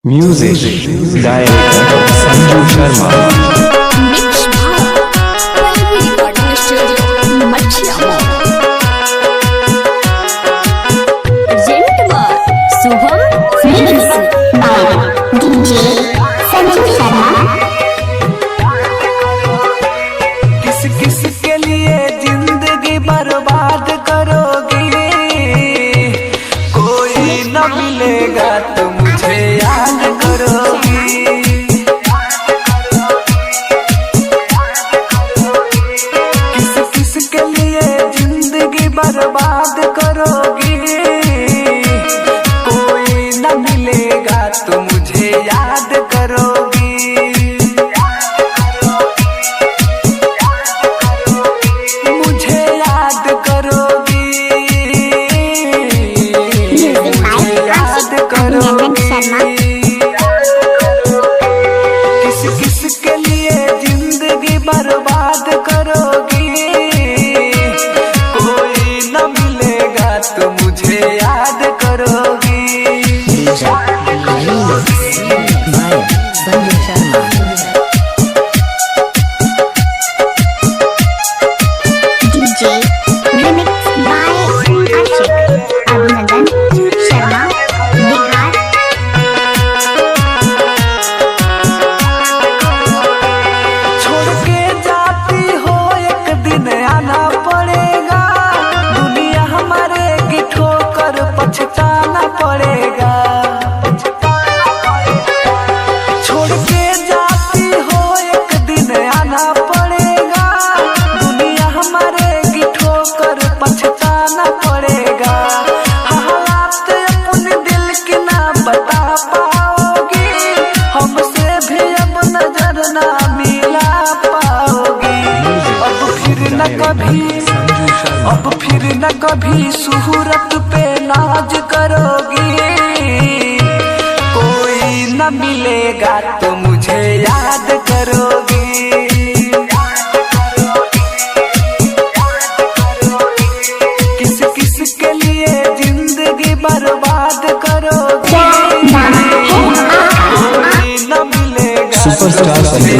Music director Sanju Sharma. Mix Pallavi recording studio Machhiya. Present by Shubham films by DJ Sanju Sharma. किस किस के लिए जिंदगी बर्बाद करोगी, कोई न मिलेगा तो मुझे याद करोगी। किस किस के लिए जिंदगी बर्बाद करोगी, कोई न मिलेगा तो मुझे याद करोगी। मुझे याद करोगी, मुझे याद करोगी। किस किस के लिए जिंदगी बर्बाद करोगी, कोई न मिलेगा तो मुझे याद करोगी। डीजे रिमिक्स बाय आशिक अभिनंदन शर्मा बिहार। छोड़ के जाती हो एक दिन आना पड़ेगा, दुनिया हमारे की ठोकर पछताना पड़ेगा। छोड़ के जाती हो एक दिन आना पड़ेगा, दुनिया हमारे की ठोकर पछताना पड़ेगा। हालात अपने दिल की ना बता पाओगी, हमसे भी अब नजर ना मिला पाओगी। अब फिर न कभी सूरत पे नाज करोगी, कोई न मिलेगा तो मुझे याद करोगी। किस किस के लिए जिंदगी बर्बाद करोगी, कोई न मिलेगा तो सुपरस्टार मुझे